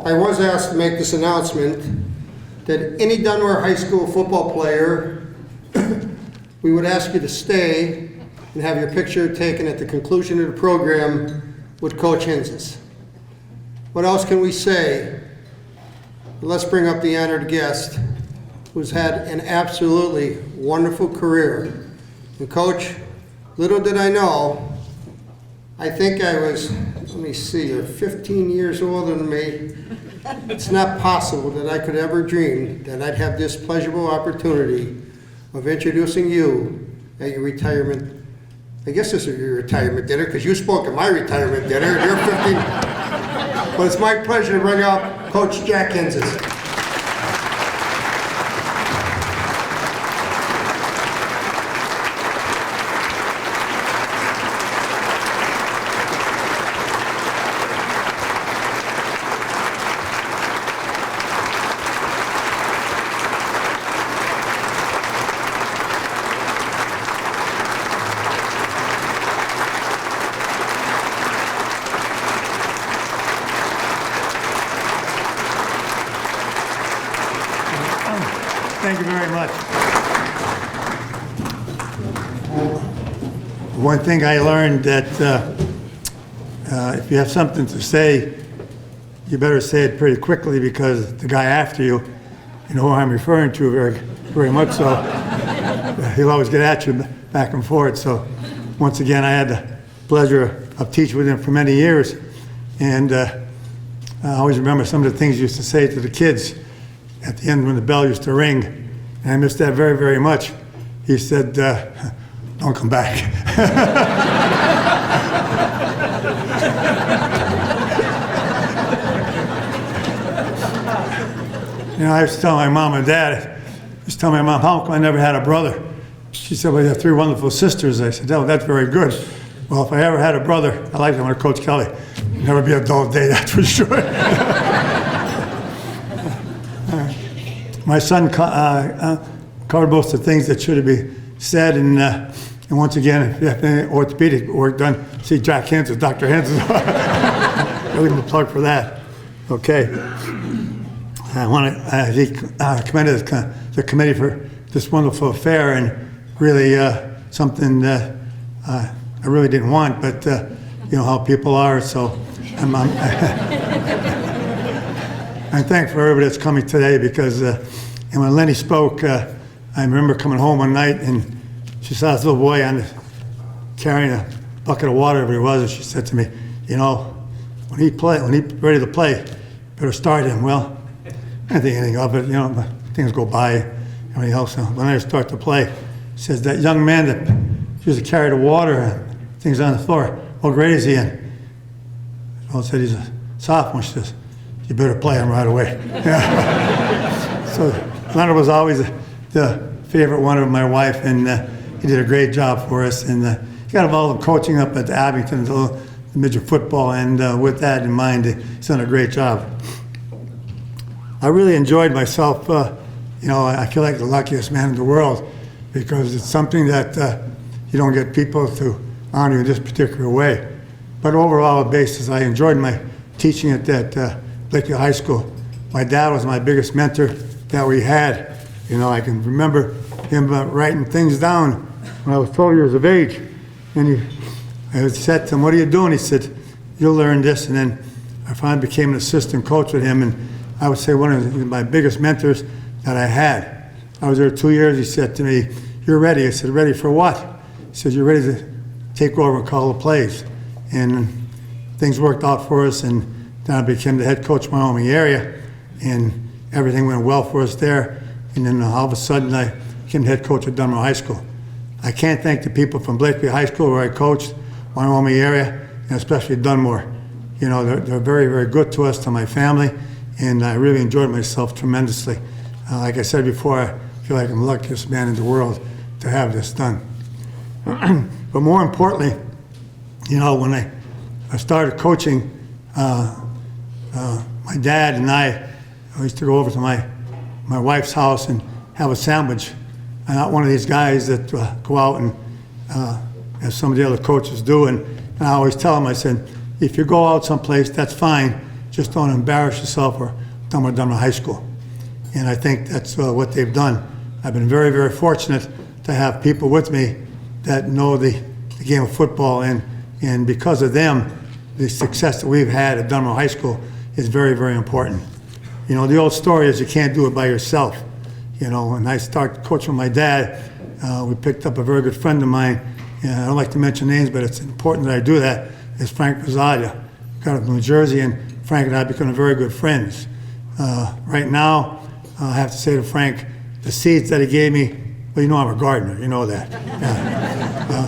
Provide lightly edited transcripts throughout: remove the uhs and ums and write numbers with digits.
I was asked to make this announcement that any Dunmore High School football player, we would ask you to stay and have your picture taken at the conclusion of the program with Coach Henzes. What else can we say? Let's bring up the honored guest who's had an absolutely wonderful career. And Coach, little did I know, I think I was, let me see, you're 15 years older than me. It's not possible that I could ever dream that I'd have this pleasurable opportunity of introducing you at your retirement. I guess this is your retirement dinner because you spoke at my retirement dinner and you're 15. But it's my pleasure to bring up Coach Jack Henzes. Thank you very much. One thing I learned that if you have something to say, you better say it pretty quickly because the guy after you, you know who I'm referring to very much so, he'll always get at you back and forth. So once again, I had the pleasure of teaching with him for many years. And I always remember some of the things he used to say to the kids at the end when the bell used to ring, and I missed that very, very much. He said, don't come back. You know, I used to tell my mom and dad, I used to tell my mom, how come I never had a brother? She said, well, you have 3 wonderful sisters. I said, oh, that's very good. Well, if I ever had a brother, I like him with Coach Kelly. It'd never be a dull day, that's for sure. My son covered most of the things that should be said, and once again, if you have any orthopedic work done, see Jack Henzes, Dr. Henzes. I'll give him a plug for that. Okay. I want to commend the committee for this wonderful affair, and really something that I really didn't want, but you know how people are, so I'm thankful for everybody that's coming today because and when Lenny spoke, I remember coming home one night and she saw this little boy carrying a bucket of water, whatever it was, and she said to me, you know, when he's ready to play, better start him. Well, I didn't think anything of it, you know, but things go by, everything else. So when I start to play, she says, that young man that used to carry the water and things on the floor, what grade is he in? Well, I said, he's a sophomore. She says, you better play him right away. So Leonard was always the favorite one of my wife, and he did a great job for us. And he got involved in coaching up at Abington, the midget football, and with that in mind, he's done a great job. I really enjoyed myself. You know, I feel like the luckiest man in the world because it's something that you don't get people to honor you in this particular way. But overall basis, I enjoyed my teaching at that Lakeview High School. My dad was my biggest mentor that we had. You know, I can remember him writing things down when I was 12 years of age. And I said to him, what are you doing? He said, you'll learn this. And then I finally became an assistant coach with him. And I would say one of my biggest mentors that I had. I was there 2 years. He said to me, you're ready. I said, ready for what? He said, you're ready to take over and call the plays. And things worked out for us. And then I became the head coach of my home area. And everything went well for us there. And then all of a sudden, I became head coach at Dunmore High School. I can't thank the people from Lakeview High School where I coached, Wyoming area, and especially Dunmore. You know, they're very, very good to us, to my family, and I really enjoyed myself tremendously. Like I said before, I feel like I'm the luckiest man in the world to have this done. But more importantly, you know, when I started coaching, my dad and I used to go over to my wife's house and have a sandwich. I'm not one of these guys that go out and, as some of the other coaches do, and I always tell them, I said, if you go out someplace, that's fine, just don't embarrass yourself or Dunmore High School. And I think that's what they've done. I've been very, very fortunate to have people with me that know the game of football, and because of them, the success that we've had at Dunmore High School is very, very important. You know, the old story is you can't do it by yourself. You know, when I started coaching my dad, we picked up a very good friend of mine, and I don't like to mention names, but it's important that I do that, is Frank Rosetti. Got up from New Jersey, and Frank and I become very good friends. Right now, I have to say to Frank, the seeds that he gave me, well, you know I'm a gardener, you know that.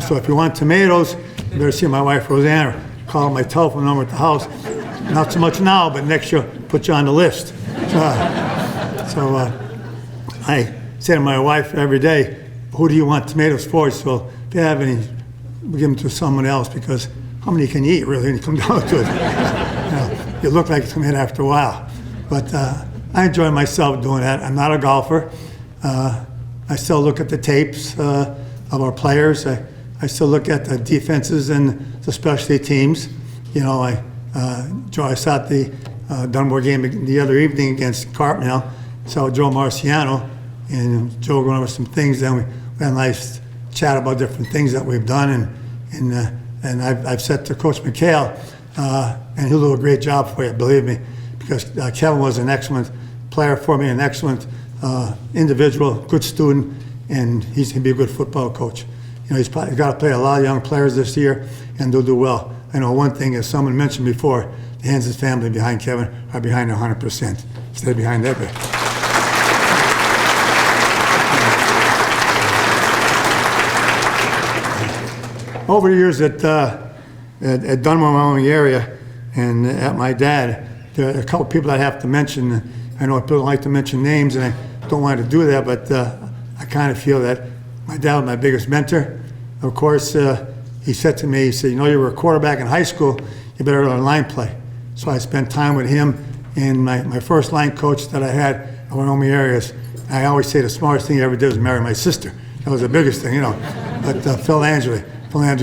So if you want tomatoes, you better see my wife Roseanne, call my telephone number at the house. Not so much now, but next year, put you on the list. So I say to my wife every day, who do you want tomatoes for? So if you have any, we'll give them to someone else, because how many can you eat, really, when you come down to it? You look like a tomato after a while. But I enjoy myself doing that. I'm not a golfer. I still look at the tapes of our players. I still look at the defenses and the specialty teams. You know, I saw the Dunmore game the other evening against Carpnell. Saw Joe Marciano, and Joe going over some things. Then we had a nice chat about different things that we've done. And I've said to Coach McHale, and he'll do a great job for you, believe me, because Kevin was an excellent player for me, an excellent individual, good student, and he's going to be a good football coach. You know, he's got to play a lot of young players this year, and they'll do well. I know one thing, as someone mentioned before, the Henzes family behind Kevin are behind 100%. Stay behind that guy. Over the years at Dunmore, Wyoming area, and at my dad, there are a couple people I have to mention. I know people don't like to mention names, and I don't want to do that, but I kind of feel that my dad was my biggest mentor. Of course, he said to me, he said, you know, you were a quarterback in high school, you better learn line play. So I spent time with him, and my first line coach that I had in Wyoming areas, I always say the smartest thing he ever did was marry my sister. That was the biggest thing, you know. But Phil Angeli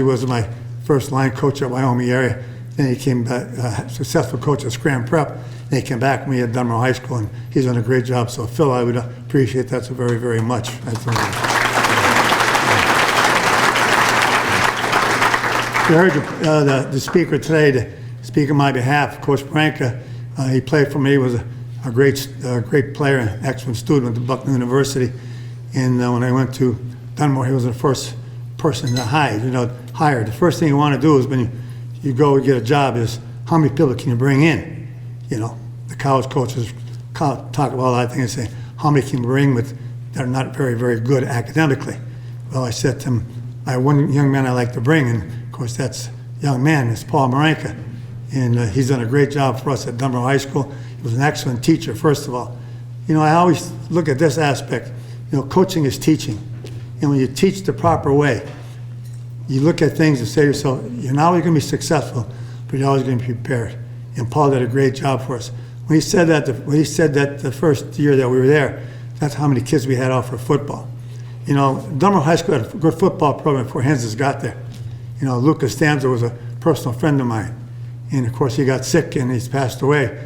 was my first line coach at Wyoming area. Then he came back, successful coach at Scranton Prep. Then he came back with me at Dunmore High School, and he's done a great job. So Phil, I would appreciate that so very, very much. You heard the speaker today, to speak on my behalf, Coach Branca. He played for me, was a great player, an excellent student at Bucknell University. And when I went to Dunmore, he was the first person to hire. The first thing you want to do is when you go get a job is how many people can you bring in? You know, the college coaches talk about a lot of things and say, how many can you bring that are not very, very good academically? Well, I said to him, I have one young man I like to bring, and of course that's young man, it's Paul Maranka. And he's done a great job for us at Dunmore High School. He was an excellent teacher, first of all. You know, I always look at this aspect. You know, coaching is teaching. And when you teach the proper way, you look at things and say to yourself, you're not always going to be successful, but you're always going to be prepared. And Paul did a great job for us. When he said that the first year that we were there, that's how many kids we had out for football. You know, Dunmore High School had a good football program before Henzes got there. You know, Luke Costanza was a personal friend of mine. And of course he got sick and he's passed away.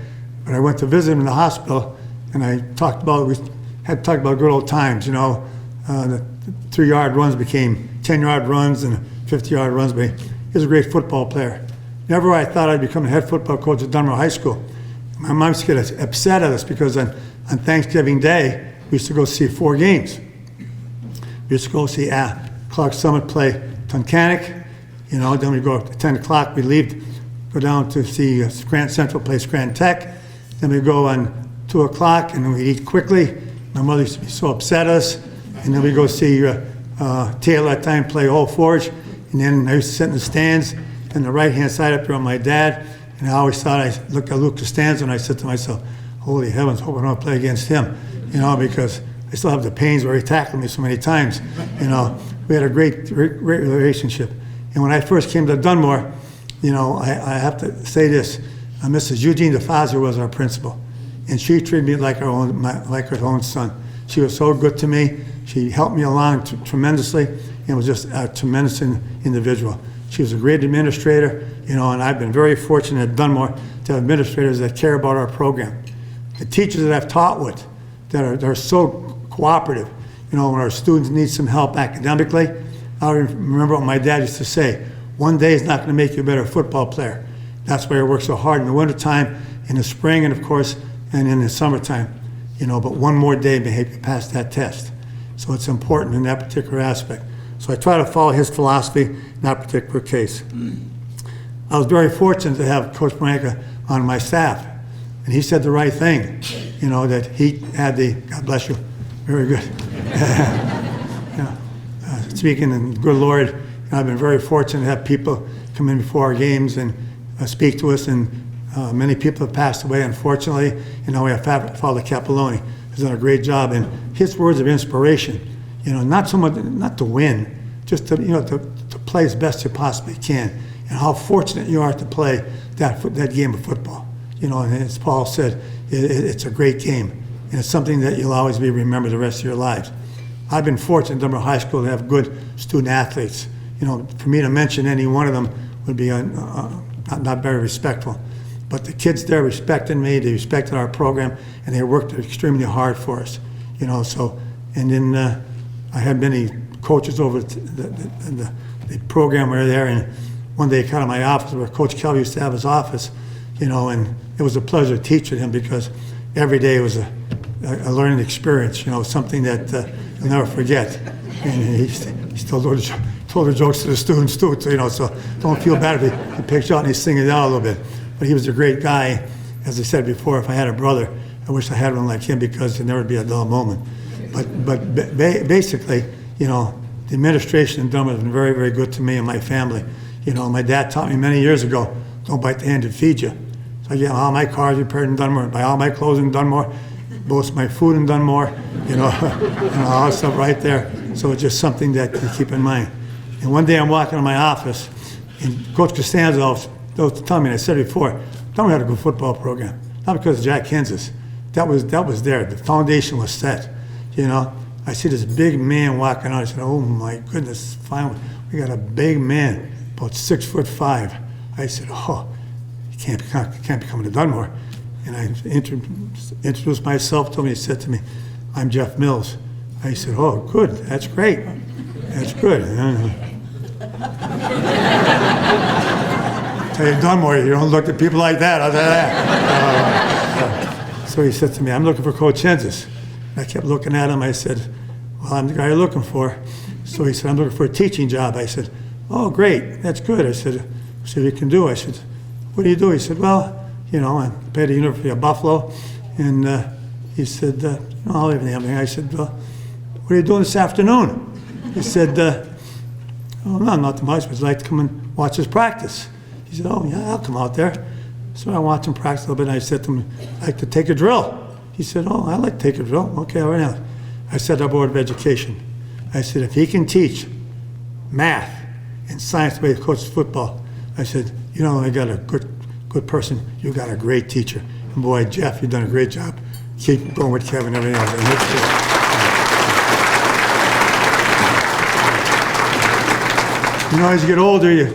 But I went to visit him in the hospital, and we had talked about good old times, you know. The 3-yard runs became 10-yard runs, and 50-yard runs. But he was a great football player. Never I thought I'd become a head football coach at Dunmore High School. My mom used to get upset at us because on Thanksgiving Day, we used to go see 4 games. We used to go see Clark Summit play Tunkhannock, you know, then we'd go at 10 o'clock, we'd leave, go down to see Scranton Central play Scranton Tech, then we'd go on 2 o'clock, and then we'd eat quickly. My mother used to be so upset at us, and then we'd go see Taylor at that time play Old Forge, and then I used to sit in the stands on the right-hand side up here on my dad, and I always thought, I looked at Luke Costanza, and I said to myself, holy heavens, hope I don't play against him, you know, because I still have the pains where he tackled me so many times. You know, we had a great relationship. And when I first came to Dunmore, you know, I have to say this: Mrs. Eugene DeFazio was our principal, and she treated me like her own son. She was so good to me. She helped me along tremendously, and was just a tremendous individual. She was a great administrator, and I've been very fortunate at Dunmore to have administrators that care about our program. The teachers that I've taught with that are so cooperative, when our students need some help academically. I remember what my dad used to say, one day is not going to make you a better football player. That's why I work so hard in the wintertime, in the spring, and of course, and in the summertime. But one more day may help you pass that test. So it's important in that particular aspect. So I try to follow his philosophy in that particular case. I was very fortunate to have Coach Banick on my staff, and he said the right thing, that he had God bless you, very good. Speaking in good Lord, I've been very fortunate to have people come in before our games and speak to us, and many people have passed away, unfortunately. We have Father Capelloni, who's done a great job, and his words of inspiration, not so much, not to win, just to play as best you possibly can, and how fortunate you are to play that game of football. And as Paul said, it's a great game, and it's something that you'll always be remembered the rest of your lives. I've been fortunate at Dunmore High School to have good student athletes. For me to mention any one of them would be not very respectful. But the kids there respected me, they respected our program, and they worked extremely hard for us. And then I had many coaches over the program were there, and one day I came to my office where Coach Kelly used to have his office, and it was a pleasure to teach with him because every day was a learning experience, something that you'll never forget. And he still told the jokes to the students too, so don't feel bad if he picks out and he's singing it out a little bit. But he was a great guy. As I said before, if I had a brother, I wish I had one like him because there'd never be a dull moment. But basically, the administration in Dunmore has been very, very good to me and my family. My dad taught me many years ago, don't bite the hand that feeds you. So I get all my cars repaired in Dunmore, buy all my clothes in Dunmore, most my food in Dunmore, and all that stuff right there. So it's just something that you keep in mind. And one day I'm walking in my office, and Coach Henzes was telling me, and I said before, Dunmore had a good football program. Not because of Jack Henzes. That was there. The foundation was set. I see this big man walking out. I said, oh my goodness, finally, we got a big man, about 6'5". I said, oh, he can't be coming to Dunmore. And I introduced myself to him. He said to me, I'm Jeff Mills. I said, oh, good, that's great. That's good. Tell you Dunmore, you don't look at people like that. I'll tell you that. So he said to me, I'm looking for Coach Henzes. I kept looking at him. I said, well, I'm the guy you're looking for. So he said, I'm looking for a teaching job. I said, oh, great, that's good. I said, what you can do? I said, what do you do? He said, well, I paid the University of Buffalo. And he said, I'll leave everything. I said, well, what are you doing this afternoon? He said, oh, no, not too much, but I'd like to come and watch his practice. He said, oh, yeah, I'll come out there. So I watched him practice a little bit, and I said to him, I'd like to take a drill. He said, oh, I'd like to take a drill. Okay, all right now. I said to our Board of Education, I said, if he can teach math and science the way he coaches football, I said, I got a good person. You got a great teacher. And boy, Jeff, you've done a great job. Keep going with Kevin and everything else. As you get older, you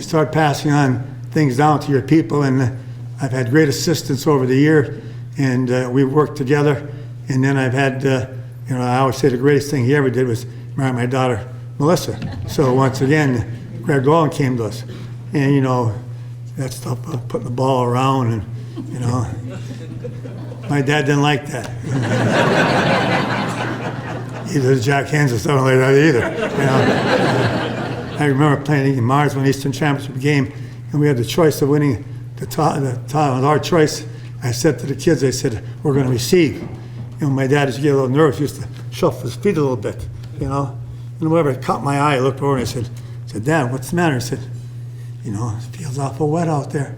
start passing on things down to your people, and I've had great assistance over the year, and we've worked together. And then I've had, I always say the greatest thing he ever did was marry my daughter, Melissa. So once again, Greg Dolhon came to us, and that stuff, putting the ball around, and my dad didn't like that. Either did Jack Henzes, I don't like that either. I remember playing in Mars when Eastern Championship game, and we had the choice of winning the title. Our choice, I said to the kids, I said, we're going to receive. My dad used to get a little nervous, he used to shuffle his feet a little bit, And whenever it caught my eye, I looked over and I said, Dad, what's the matter? I said, it feels awful wet out there.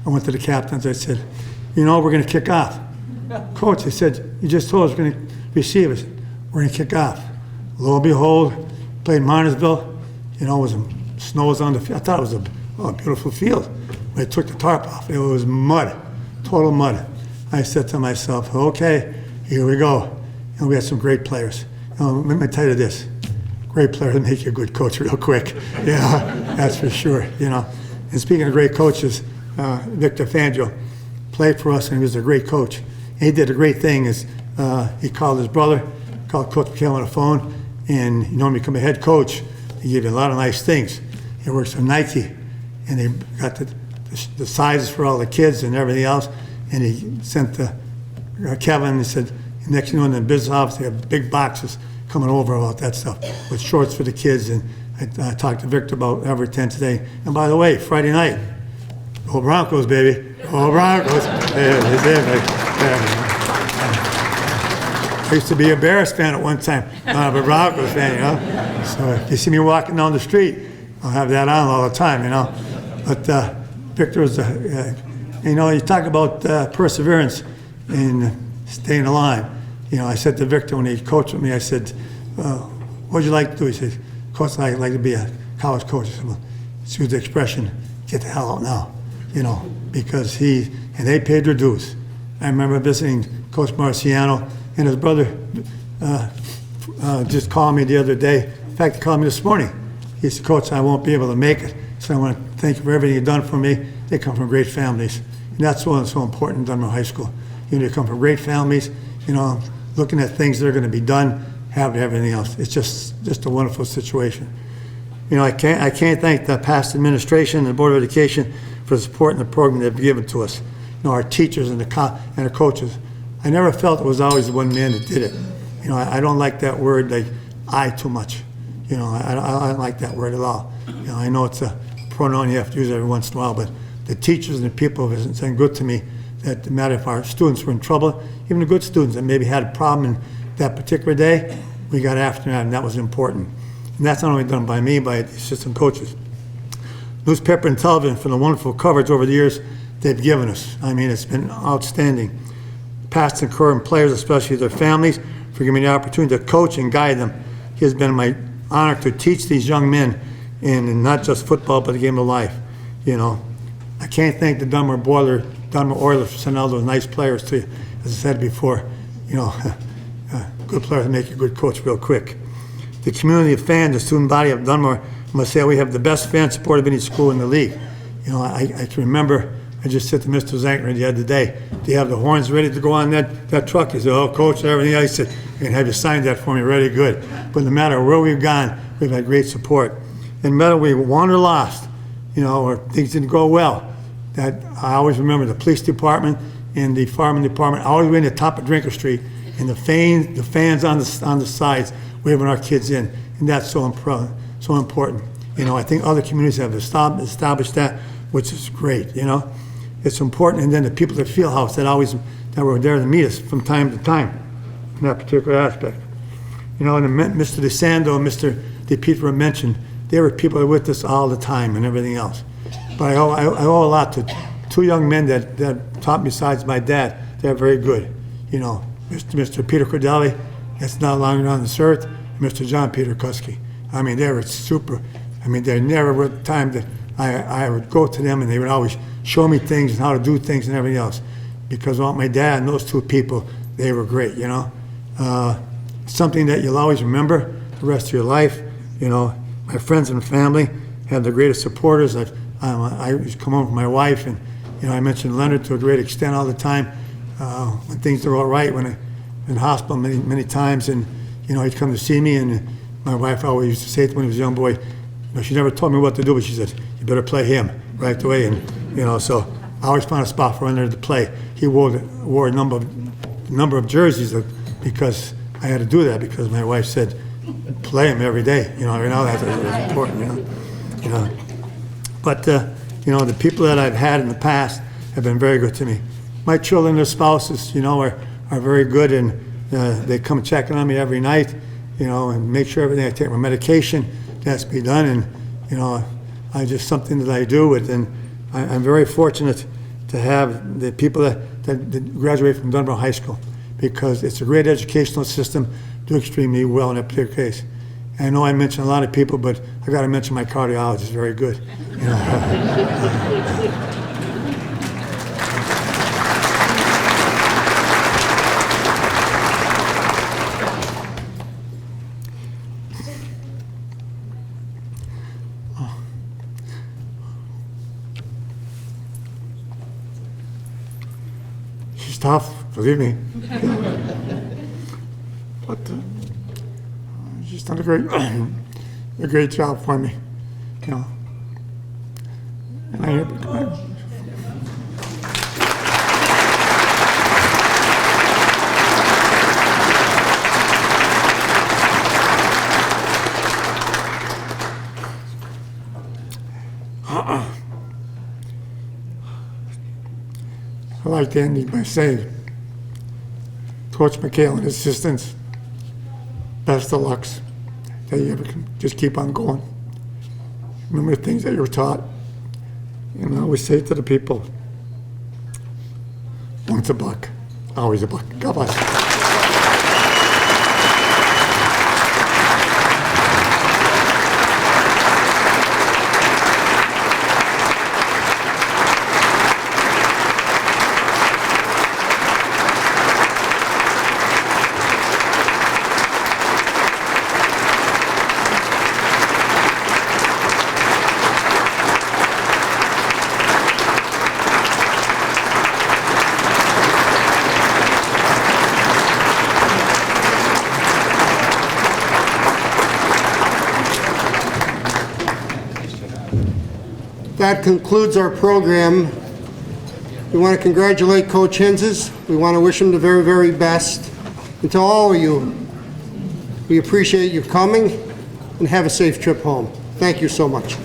I went to the captains, I said, we're going to kick off. Coach, I said, you just told us we're going to receive. I said, we're going to kick off. Lo and behold, played Martinsville, snow was on the field. I thought it was a beautiful field. When I took the tarp off, it was mud, total mud. I said to myself, okay, here we go. We had some great players. Let me tell you this. great player to make you a good coach real quick. That's for sure. And speaking of great coaches, Victor Fangio played for us, and he was a great coach. And he did a great thing. Is he called his brother, called Coach McHale on the phone, and he normally become a head coach. He gave you a lot of nice things. He works for Nike, and they got the sizes for all the kids and everything else. And he sent Kevin, and he said, next thing you know, in the business office, they have big boxes coming over about that stuff with shorts for the kids. And I talked to Victor about every 10 today. And by the way, Friday night, go Broncos, baby. Go Broncos. I used to be a Bears fan at one time. I'm a Broncos fan, So if you see me walking down the street, I'll have that on all the time, But Victor was, you talk about perseverance and staying alive. I said to Victor when he coached with me, I said, what would you like to do? He said, Coach, I'd like to be a college coach. I said, well, excuse the expression, get the hell out now, because they paid their dues. I remember visiting Coach Marciano, and his brother just called me the other day. In fact, he called me this morning. He said, Coach, I won't be able to make it, so I want to thank you for everything you've done for me. They come from great families, and that's what's so important in Dunmore High School. They come from great families, looking at things that are going to be done, having everything else. It's just a wonderful situation. I can't thank the past administration and the Board of Education for the support and the program they've given to us. Our teachers and the coaches. I never felt it was always the one man that did it. I don't like that word, like I too much. I don't like that word at all. I know it's a pronoun you have to use every once in a while, but the teachers and the people have been saying good to me that no matter if our students were in trouble, even the good students that maybe had a problem in that particular day, we got after that, and that was important. And that's not only done by me, by the assistant coaches. Newspaper and television for the wonderful coverage over the years they've given us. It's been outstanding. Past and current players, especially their families, for giving me the opportunity to coach and guide them. It has been my honor to teach these young men in not just football, but the game of life. I can't thank the Dunmore Oilers for sending all those nice players to you. As I said before, good players make a good coach real quick. The community of fans, the student body of Dunmore, I must say we have the best fan support of any school in the league. I can remember, I just said to Mr. Czankner the other day, do you have the horns ready to go on that truck? He said, oh, Coach, and everything else. He said, you can have you sign that for me, really good. But no matter where we've gone, we've had great support. And no matter we won or lost, or things didn't go well, that I always remember the police department and the fireman department always went to the top of Drinker Street, and the fans on the sides waving our kids in, and that's so important. I think other communities have established that, which is great. It's important, and then the people at Fieldhouse that were there to meet us from time to time in that particular aspect. And Mr. DeSando and Mr. DePietro mentioned, they were people that were with us all the time and everything else. But I owe a lot to two young men that taught me besides my dad. They're very good. Mr. Peter Cordelli, that's not longer on this earth, and Mr. John Peter Kuski. They were super. There never were time that I would go to them, and they would always show me things and how to do things and everything else. Because without my dad and those two people, they were great, Something that you'll always remember the rest of your life. My friends and family have the greatest supporters. I used to come home with my wife, and I mentioned Leonard to a great extent all the time. When things are all right, when in hospital many times, and he'd come to see me, and my wife always used to say to him when he was a young boy, she never told me what to do, but she said, you better play him right away. And so I always found a spot for Leonard to play. He wore a number of jerseys because I had to do that, because my wife said, play him every day. That was important. But the people that I've had in the past have been very good to me. My children, their spouses, are very good, and they come checking on me every night, and make sure everything I take my medication has to be done, and I just something that I do with, and I'm very fortunate to have the people that graduate from Dunmore High School, because it's a great educational system, do extremely well in that particular case. And I know I mentioned a lot of people, but I got to mention my cardiologist, very good. It's tough, believe me. But she's done a great job for me, you know. And I like to end by saying, Coach McHale and his assistants, best of luck. That you ever can just keep on going. Remember the things that you were taught. And I always say to the people, once a buck, always a buck. God bless. That concludes our program. We want to congratulate Coach Henzes. We want to wish him the very, very best. And to all of you, we appreciate you coming, and have a safe trip home. Thank you so much.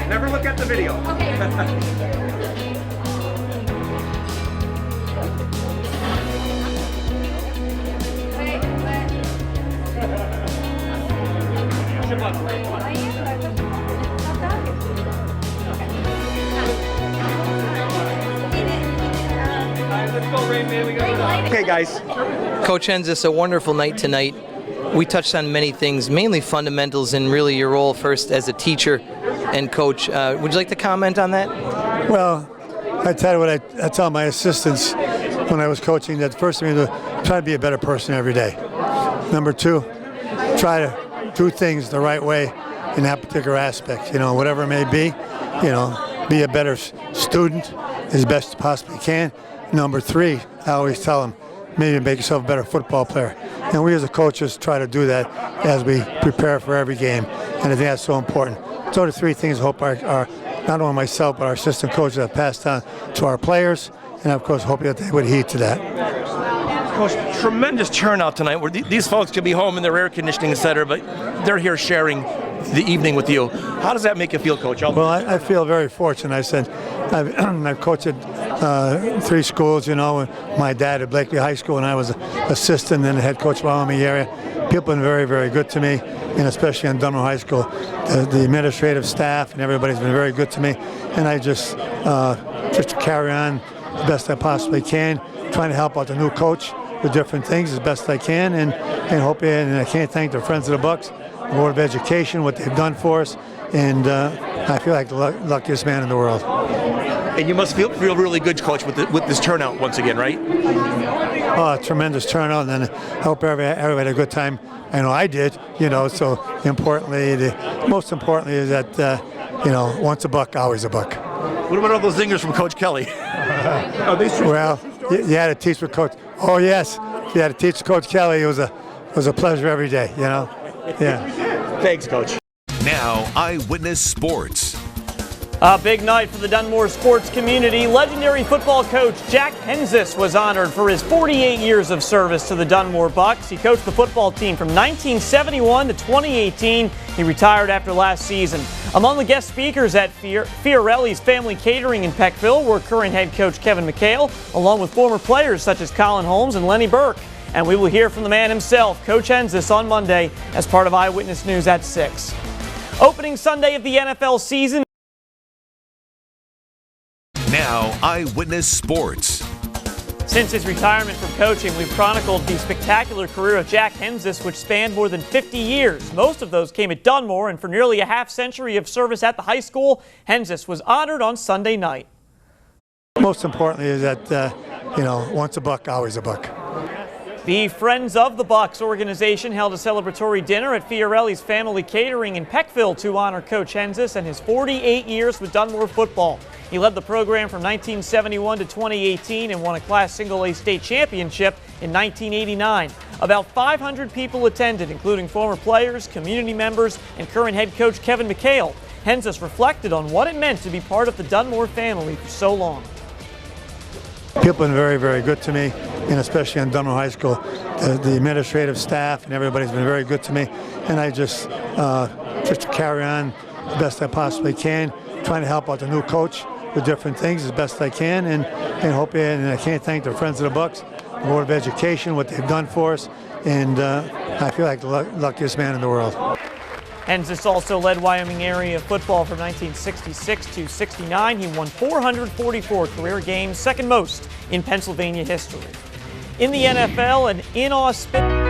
Never look at the video. your button. Let's go, Rain Man. We got it. Okay, guys. Coach Henzes, a wonderful night tonight. We touched on many things, mainly fundamentals and really your role first as a teacher and coach. Would you like to comment on that? Well, I tell you what I tell my assistants when I was coaching, that the first thing to try to be a better person every day. Number two, try to do things the right way in that particular aspect. You know, whatever it may be, you know, be a better student as best you possibly can. Number three, I always tell them, maybe make yourself a better football player. And we as a coaches try to do that as we prepare for every game. And I think that's so important. So the three things I hope our not only myself, but our assistant coaches have passed on to our players. And of course, hoping that they would heed to that. Coach, tremendous turnout tonight. Where these folks could be home in their air conditioning, et cetera, but they're here sharing the evening with you. How does that make you feel, Coach? Well, I feel very fortunate. I said, I've coached at 3 schools, you know. My dad at Blakely High School, and I was an assistant and the head coach of the Army area. People have been very, very good to me, and especially in Dunmore High School. The administrative staff and everybody's been very good to me. And I just carry on the best I possibly can, trying to help out the new coach with different things as best I can, and hope. And I can't thank the Friends of the Bucks, the Board of Education, what they've done for us, and I feel like the luckiest man in the world. And you must feel really good, Coach, with this turnout once again, right? Oh, tremendous turnout, and I hope everybody had a good time. I know I did, you know. So most importantly is that you know, once a buck, always a buck. What about all those zingers from Coach Kelly? Well, you had to teach with Coach. Oh yes, you had to teach Coach Kelly. It was a pleasure every day, you know. Yeah. Thanks, Coach. Now, Eyewitness Sports. A big night for the Dunmore sports community. Legendary football coach Jack Henzes was honored for his 48 years of service to the Dunmore Bucks. He coached the football team from 1971 to 2018. He retired after last season. Among the guest speakers at Fiorelli's Family Catering in Peckville were current head coach Kevin McHale, along with former players such as Colin Holmes and Lenny Burke. And we will hear from the man himself, Coach Henzes, on Monday as part of Eyewitness News at 6. Opening Sunday of the NFL season. Now, Eyewitness Sports. Since his retirement from coaching, we've chronicled the spectacular career of Jack Henzes, which spanned more than 50 years. Most of those came at Dunmore, and for nearly a half-century of service at the high school, Henzes was honored on Sunday night. Most importantly is that, you know, once a buck, always a buck. The Friends of the Bucks organization held a celebratory dinner at Fiorelli's Family Catering in Peckville to honor Coach Henzes and his 48 years with Dunmore football. He led the program from 1971 to 2018 and won a Class Single A state championship in 1989. About 500 people attended, including former players, community members, and current head coach Kevin McHale. Henzes reflected on what it meant to be part of the Dunmore family for so long. People have been very, very good to me, and especially in Dunmore High School. The administrative staff and everybody's been very good to me, and I just carry on the best I possibly can, trying to help out the new coach with different things as best I can, and hope. And I can't thank the Friends of the Bucks, the Board of Education, what they've done for us, and I feel like the luckiest man in the world. Henzes also led Wyoming area football from 1966 to 69. He won 444 career games, second most in Pennsylvania history. In the NFL, an inauspicious